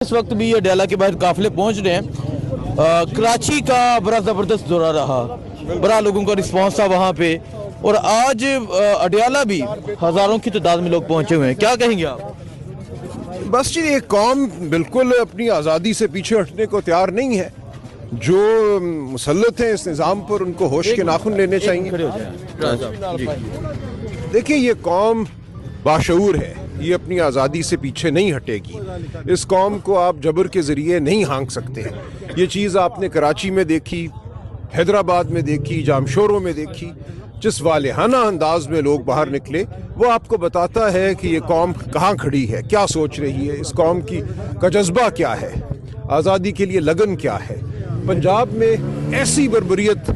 इस वक्त भी अडयाला के बाहर काफिले पहुंच रहे हैं। कराची का बड़ा ज़बरदस्त दौरा रहा, बड़ा लोगों का रिस्पांस था वहाँ पे, और आज अडयाला भी हज़ारों की तादाद में लोग पहुंचे हुए हैं। क्या कहेंगे आप? बस जी, ये कौम बिल्कुल अपनी आज़ादी से पीछे हटने को तैयार नहीं है। जो मुसल्लत हैं इस निज़ाम पर, उनको होश के नाखून लेने चाहिए। देखिए, ये कौम बाशऊर है, ये अपनी आज़ादी से पीछे नहीं हटेगी। इस कौम को आप जबर के ज़रिए नहीं हाँक सकते। ये चीज़ आपने कराची में देखी, हैदराबाद में देखी, जामशोरों में देखी। जिस वालिहाना अंदाज में लोग बाहर निकले, वो आपको बताता है कि ये कौम कहाँ खड़ी है, क्या सोच रही है, इस कौम का जज्बा क्या है, आज़ादी के लिए लगन क्या है। पंजाब में ऐसी बर्बरियत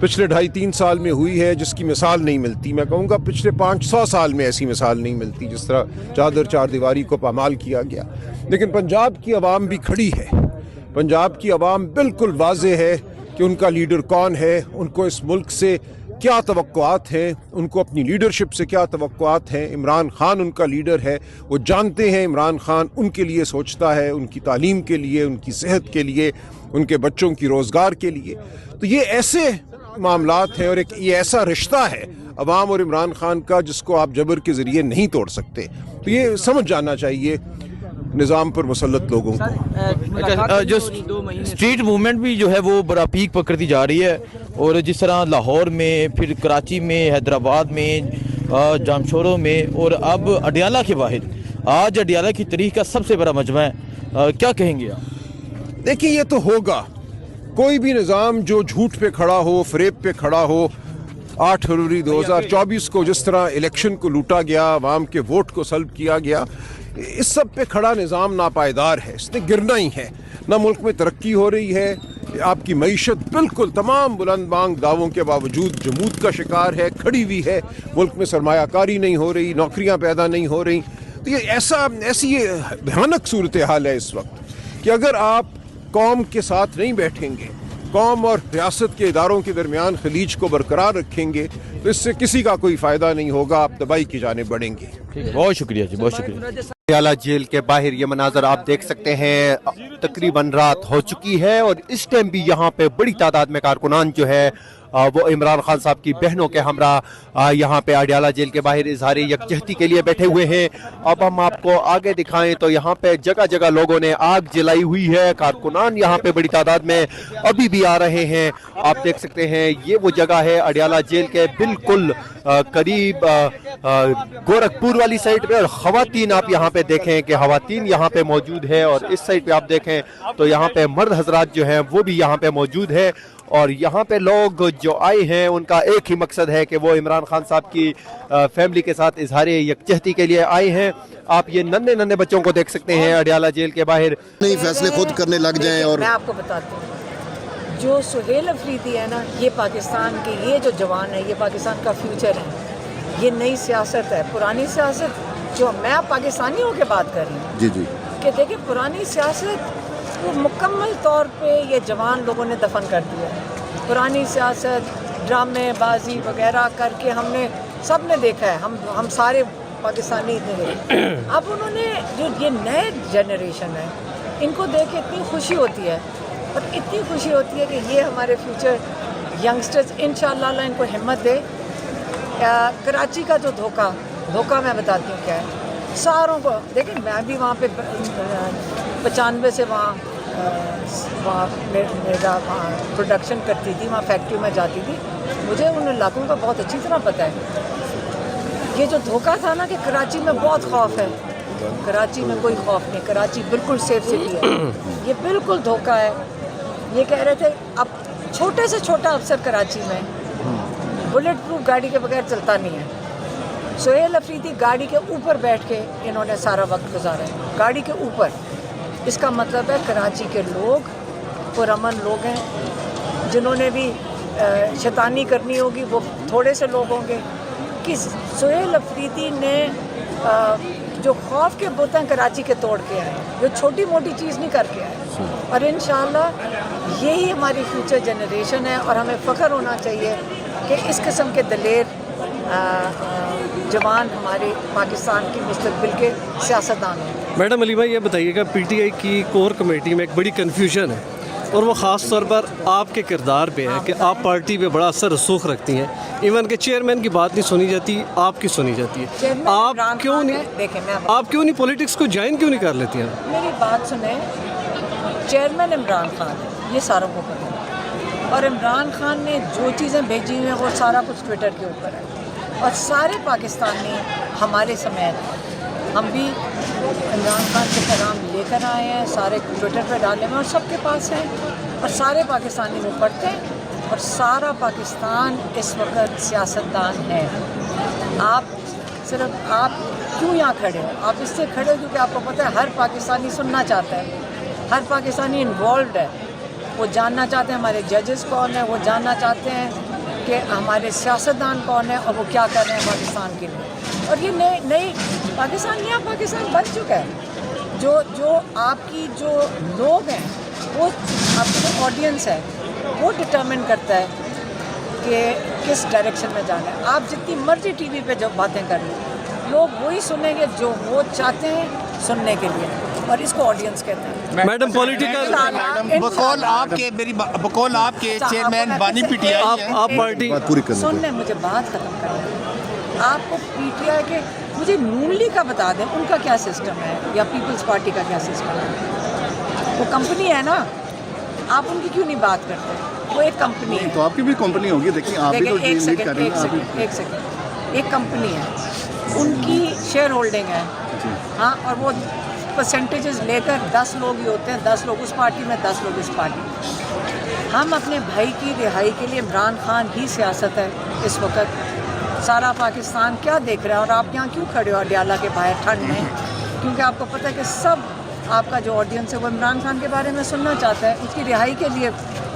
पिछले 2.5-3 साल में हुई है जिसकी मिसाल नहीं मिलती। मैं कहूँगा पिछले 500 साल में ऐसी मिसाल नहीं मिलती जिस तरह चादर चार दीवारी को पामाल किया गया। लेकिन पंजाब की आवाम भी खड़ी है। पंजाब की आवाम बिल्कुल वाज़ेह है कि उनका लीडर कौन है, उनको इस मुल्क से क्या तवक्कुआत हैं, उनको अपनी लीडरशिप से क्या तवक्कुआत हैं। इमरान खान उनका लीडर है, वो जानते हैं इमरान खान उनके लिए सोचता है, उनकी तालीम के लिए, उनकी सेहत के लिए, उनके बच्चों की रोज़गार के लिए। तो ये ऐसे मामलात हैं और ये ऐसा रिश्ता है अवाम और इमरान खान का जिसको आप जबर के ज़रिए नहीं तोड़ सकते। तो ये समझ जाना चाहिए निज़ाम पर मुसल्लत लोगों को। जो स्ट्रीट मूवमेंट भी जो है वो बड़ा पीक पकड़ती जा रही है, और जिस तरह लाहौर में, फिर कराची में, हैदराबाद में, जामशोरों में, और अब अडयाला के बाहर, आज अडयाला की तारीख का सबसे बड़ा मजमा है। क्या कहेंगे आप? देखिए, ये तो होगा। कोई भी निज़ाम जो झूठ पे खड़ा हो, फरेब पे खड़ा हो, 8 फरवरी 2024 को जिस तरह इलेक्शन को लूटा गया, आवाम के वोट को सल्ब किया गया, इस सब पे खड़ा निज़ाम नापायदार है, इसने गिरना ही है। ना मुल्क में तरक्की हो रही है, आपकी मईशत बिल्कुल तमाम बुलंद मांग दावों के बावजूद जमूद का शिकार है, खड़ी हुई है। मुल्क में सरमायाकारी नहीं हो रही, नौकरियां पैदा नहीं हो रही। तो ये ऐसी भयानक सूरत हाल है इस वक्त कि अगर आप कौम के साथ नहीं बैठेंगे, कौम और रियासत के इदारों के दरमियान खलीज को बरकरार रखेंगे, तो इससे किसी का कोई फ़ायदा नहीं होगा, आप तबाही की जाने बढ़ेंगे। बहुत शुक्रिया जी, बहुत शुक्रिया। अडयाला जेल के बाहर ये मनाजर आप देख सकते हैं। तकरीबन रात हो चुकी है और इस टाइम भी यहाँ पे बड़ी तादाद में कारकुनान जो है वो इमरान खान साहब की बहनों के हमरा यहाँ पे अडयाला जेल के बाहर इजहार यकजहती के लिए बैठे हुए हैं। अब हम आपको आगे दिखाएं तो यहाँ पे जगह जगह लोगों ने आग जलाई हुई है। कारकुनान यहाँ पे बड़ी तादाद में अभी भी आ रहे हैं। आप देख सकते हैं ये वो जगह है अडयाला जेल के बिल्कुल करीब गोरखपुर वाली साइड पे, और खवातीन आप यहाँ पे देखें कि खवातीन यहाँ पे मौजूद है, और इस साइड पे आप देखें तो यहाँ पे मर्द हजरात जो हैं वो भी यहाँ पे मौजूद है। और यहाँ पे लोग जो आए हैं उनका एक ही मकसद है कि वो इमरान खान साहब की फैमिली के साथ इजहार यकजहती के लिए आए हैं। आप ये नन्हे नन्हे बच्चों को देख सकते हैं अडयाला जेल के बाहर। नहीं फैसले खुद करने लग जाएं। और मैं आपको बताती हूँ, जो सुहेल अफरीदी है ना, ये पाकिस्तान के, ये जो जवान है, ये पाकिस्तान का फ्यूचर है। ये नई सियासत है, पुरानी सियासत जो मैं पाकिस्तानियों के बात कर रही हूँ जी जी कि देखिए, पुरानी सियासत वो मुकम्मल तौर पे ये जवान लोगों ने दफन कर दिया। पुरानी सियासत, ड्रामे बाजी वगैरह करके हमने सब ने देखा है, हम सारे पाकिस्तानी इतने। अब उन्होंने जो ये नए जनरेशन है, इनको देख के इतनी खुशी होती है, और इतनी खुशी होती है कि ये हमारे फ्यूचर यंगस्टर्स, इंशाअल्लाह इनको हिम्मत दे। कराची का जो धोखा मैं बताती हूँ क्या है सारों को। देखिए, मैं भी वहाँ पे 95 से वहाँ मेरा प्रोडक्शन करती थी, वहाँ फैक्ट्री में जाती थी, मुझे उन इलाकों का बहुत अच्छी तरह पता है। ये जो धोखा था ना कि कराची में बहुत खौफ है, कराची में कोई खौफ नहीं, कराची बिल्कुल सेफ सिटी है, ये बिल्कुल धोखा है। ये कह रहे थे अब छोटे से छोटा अफसर कराची में बुलेट प्रूफ गाड़ी के बगैर चलता नहीं है। सुहेल अफरीदी गाड़ी के ऊपर बैठ के इन्होंने सारा वक्त गुजारा है, गाड़ी के ऊपर। इसका मतलब है कराची के लोग पुरअमन लोग हैं। जिन्होंने भी शैतानी करनी होगी वो थोड़े से लोग होंगे। कि सुहेल अफरीदी ने जो खौफ के बुत हैं कराची के तोड़ के आए, जो छोटी मोटी चीज़ नहीं करके आए। और इंशाअल्लाह यही हमारी फ्यूचर जनरेशन है, और हमें फ़ख्र होना चाहिए कि इस किस्म के दलेर जवान हमारे पाकिस्तान की मुस्तकबिल के सियासतदान हैं। मैडम अली भाई ये बताइएगा, पीटीआई की कोर कमेटी में एक बड़ी कन्फ्यूजन है और वो ख़ास तौर पर आपके किरदार पे है कि आप पार्टी पे बड़ा असर रसूख रखती हैं। इवन के चेयरमैन की बात नहीं सुनी जाती, आपकी सुनी जाती है। आप क्यों नहीं पॉलिटिक्स को ज्वाइन क्यों नहीं कर लेती हैं? मेरी बात सुने, चेयरमैन इमरान खान है, ये सारों को पता है, और इमरान खान ने जो चीज़ें भेजी हैं वो सारा कुछ ट्विटर के ऊपर है, और सारे पाकिस्तानी हमारे समेत हम भी इमरान खान के पैगाम लेकर आए हैं, सारे ट्विटर पर डाले हैं और सबके पास हैं, और सारे पाकिस्तानी वो पढ़ते हैं, और सारा पाकिस्तान इस वक्त सियासतदान है। आप सिर्फ आप क्यों यहाँ खड़े हो? आप इससे खड़े हो क्योंकि आपको पता है हर पाकिस्तानी सुनना चाहता है, हर पाकिस्तानी इन्वॉल्व है, वो जानना चाहते हैं हमारे जजेस कौन है, वो जानना चाहते हैं कि हमारे सियासतदान कौन है और वो क्या कर रहे हैं पाकिस्तान के लिए। और ये नई पाकिस्तान नया पाकिस्तान बन चुका है। जो आपकी जो लोग हैं, वो आपकी जो ऑडियंस है वो डिटरमिन करता है कि किस डायरेक्शन में जाना है। आप जितनी मर्जी टीवी पे जब बातें कर लो, लोग वही सुनेंगे जो वो चाहते हैं सुनने के लिए, और इसको ऑडियंस कहते हैं। मैडम पॉलिटिकल बकौल आपके चेयरमैन बानी पीटीआई आप पार्टी पूरी करनी सुन लें, मुझे बात ख़त्म करनी है। आपको पीटीआई के, मुझे नून लीग का बता दें उनका क्या सिस्टम है, या पीपल्स पार्टी का क्या सिस्टम है। वो कंपनी है ना, आप उनकी क्यों नहीं बात करते? वो एक कंपनी है। तो आपकी भी कंपनी होगी, देखिए आप भी तो एक लीड कर रही हैं। सेकंड, एक कंपनी है, उनकी शेयर होल्डिंग है, हाँ, और वो परसेंटेजेस लेकर 10 लोग ही होते हैं, 10 लोग उस पार्टी में, 10 लोग इस पार्टी में। हम अपने भाई की रिहाई के लिए, इमरान खान ही सियासत है इस वक्त। सारा पाकिस्तान क्या देख रहा है, और आप यहाँ क्यों खड़े हो अडियाला के बाहर ठंड में? क्योंकि आपको पता है कि सब आपका जो ऑडियंस है वो इमरान खान के बारे में सुनना चाहता है। उसकी रिहाई के लिए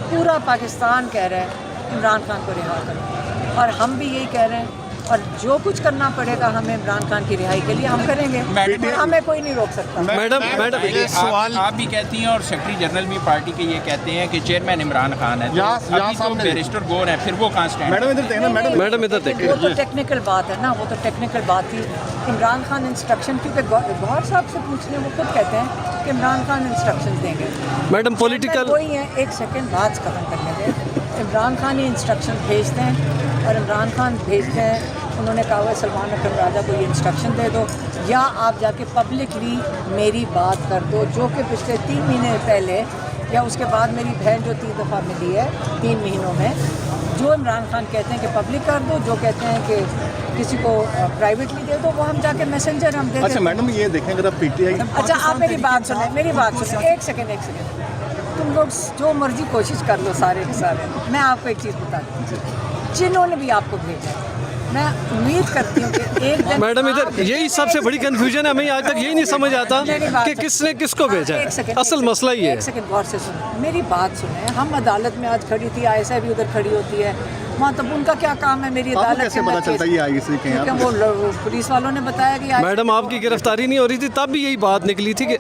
पूरा पाकिस्तान कह रहा है इमरान खान को रिहा करो, और हम भी यही कह रहे हैं, और जो कुछ करना पड़ेगा हमें इमरान खान की रिहाई के लिए हम करेंगे, हमें कोई नहीं रोक सकता। मैडम सवाल आप भी कहती हैं और सेक्रेटरी जनरल भी पार्टी के ये कहते हैं कि चेयरमैन इमरान खान है, तो अभी तो बैरिस्टर गौर है, फिर वो कहाँ स्टैंड? मैडम इधर देखिए, वो तो टेक्निकल बात है ना, वो तो टेक्निकल बात थी। इमरान खान इंस्ट्रक्शन, क्योंकि गौर साहब से पूछ लें, वो खुद कहते हैं कि इमरान खान इंस्ट्रक्शन देंगे। मैडम पॉलिटिकल वही है, एक सेकंड बात खत्म करने दें। इमरान खान ही इंस्ट्रक्शन भेजते हैं, और इमरान खान भेजते हैं, उन्होंने कहा हुआ सलमान अकरम राजा को ये इंस्ट्रक्शन दे दो, या आप जाके पब्लिकली मेरी बात कर दो, जो कि पिछले 3 महीने पहले या उसके बाद मेरी बहन जो 3 दफ़ा मिली है 3 महीनों में, जो इमरान खान कहते हैं कि पब्लिक कर दो, जो कहते हैं कि किसी को प्राइवेटली दे दो, वो हम जाके मैसेंजर हम दे दें। अच्छा मैडम ये देखें, अगर आप पीटीआई, अच्छा आप मेरी बात सुने, एक सेकंड। तुम लोग जो मर्जी कोशिश कर लो सारे के सारे, मैं आपको एक चीज़ बताती हूँ, जिन्होंने भी आपको भेजा, मैं उम्मीद करती हूँ कि एक दिन मैडम इधर यही सबसे बड़ी कंफ्यूजन है, हमें आज तक यही नहीं समझ आता कि किसने किसको भेजा है। असल मसला ये है। एक सेकंड गौर से सुनो, मेरी बात सुने। हम अदालत में आज खड़ी थी, आईएसआई भी उधर खड़ी होती है वहाँ, तब उनका क्या काम है मेरी अदालत कैसे पता चलता है ये आईएसआई के हैं? वो पुलिस वालों ने बताया कि मैडम आपकी गिरफ्तारी नहीं हो रही थी, तब भी यही बात निकली थी कि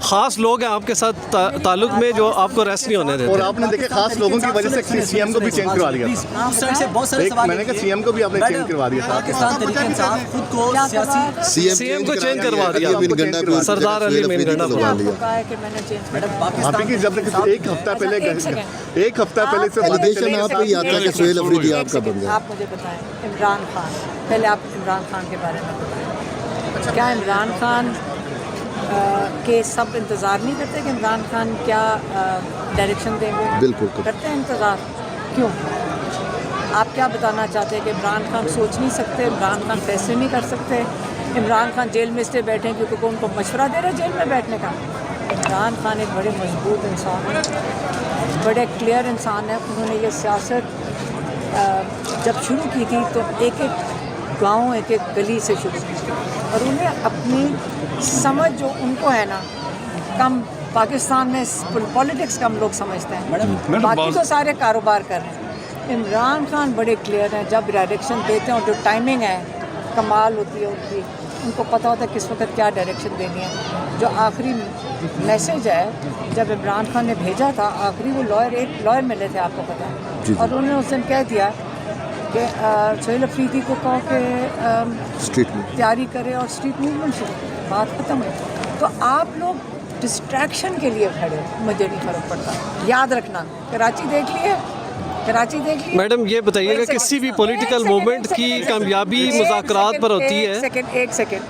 खास लोग हैं आपके साथ ताल्लुक में जो आपको अरेस्ट नहीं होने देते। और आपने देखे खास लोगों की वजह से सीएम को भी चेंज करवा दिया था। मैंने कहा सीएम को भी आपने चेंज करवा दिया था। सीएम को चेंज करवा दिया, सरदार अली मेनगंडा को। आप की जब तक एक हफ्ता पहले से एलिगेशन आप पे आता है कि सोहेल अफरीदी आपका बंदा है। आप मुझे बताएं, इमरान खान, पहले आप इमरान खान के बारे में बताएं। क्या इमरान खान के सब इंतज़ार नहीं करते कि इमरान खान क्या डायरेक्शन देंगे? बिल्कुल करते हैं इंतज़ार। क्यों? आप क्या बताना चाहते हैं कि इमरान खान सोच नहीं सकते, इमरान खान फैसले नहीं कर सकते, इमरान खान जेल में इसलिए बैठे हैं क्योंकि उनको मशवरा दे रहे हैं जेल में बैठने का? इमरान खान एक बड़े मजबूत इंसान है, बड़े क्लियर इंसान है। उन्होंने ये सियासत जब शुरू की थी तो एक एक गांव, एक एक गली से शुरू की थी, और उन्हें अपनी समझ जो उनको है ना, कम पाकिस्तान में पॉलिटिक्स कम लोग समझते हैं, बाकी तो सारे कारोबार कर रहे हैं। इमरान खान बड़े क्लियर हैं, जब डायरेक्शन देते हैं और जो टाइमिंग है कमाल होती है उनकी, उनको पता होता है किस वक्त क्या डायरेक्शन देनी है। जो आखिरी मैसेज है जब इमरान खान ने भेजा था, आखिरी वो एक लॉयर मिले थे, आपको पता है, और उन्होंने उस दिन कह दिया कि सोहेल अफरीदी को कहो कि स्ट्रीट में तैयारी करे और स्ट्रीट मूवमेंट शुरू करे, बात ख़त्म हुई। तो आप लोग डिस्ट्रैक्शन के लिए खड़े हो, मुझे नहीं फर्क पड़ता। याद रखना, कराची देख लिए, कराची देख लिए। मैडम ये बताइएगा किसी भी पॉलिटिकल मूवमेंट की कामयाबी मुज़ाकरात पर होती है। एक सेकंड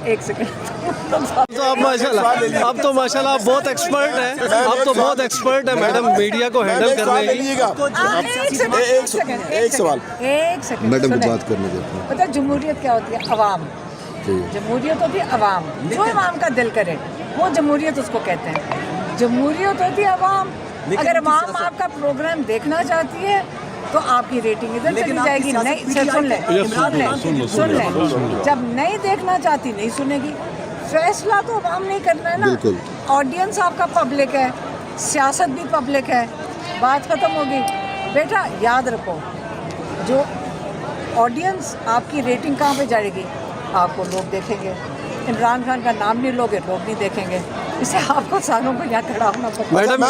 तो आप माशाल्लाह, अब तो माशाल्लाह आप बहुत एक्सपर्ट हैं, आप तो बहुत एक्सपर्ट हैं मैडम मीडिया को हैंडल करने में। एक सेकंड मैडम को बात करने देते हैं। पता है जमहूरियत क्या होती है? अवाम। जमहूरियत होती है अवाम, जो अवाम का दिल करे वो जमहूरियत उसको कहते हैं। जमहूरियत होती है अवाम। अगर अवाम आपका प्रोग्राम देखना चाहती है तो आपकी रेटिंग इधर चली जाएगी। नहीं, सुन ले, जब नहीं देखना चाहती नहीं सुनेगी। फैसला तो अवाम नहीं करना है ना। बिल्कुल। ऑडियंस आपका पब्लिक है, सियासत भी पब्लिक है, बात खत्म होगी। बेटा याद रखो, जो ऑडियंस आपकी रेटिंग कहाँ पे जाएगी? आपको लोग देखेंगे। इमरान खान का नाम नहीं लोगे, लोग नहीं देखेंगे। इससे आपको सालों को यहाँ खड़ा होना पड़ता है। मैडम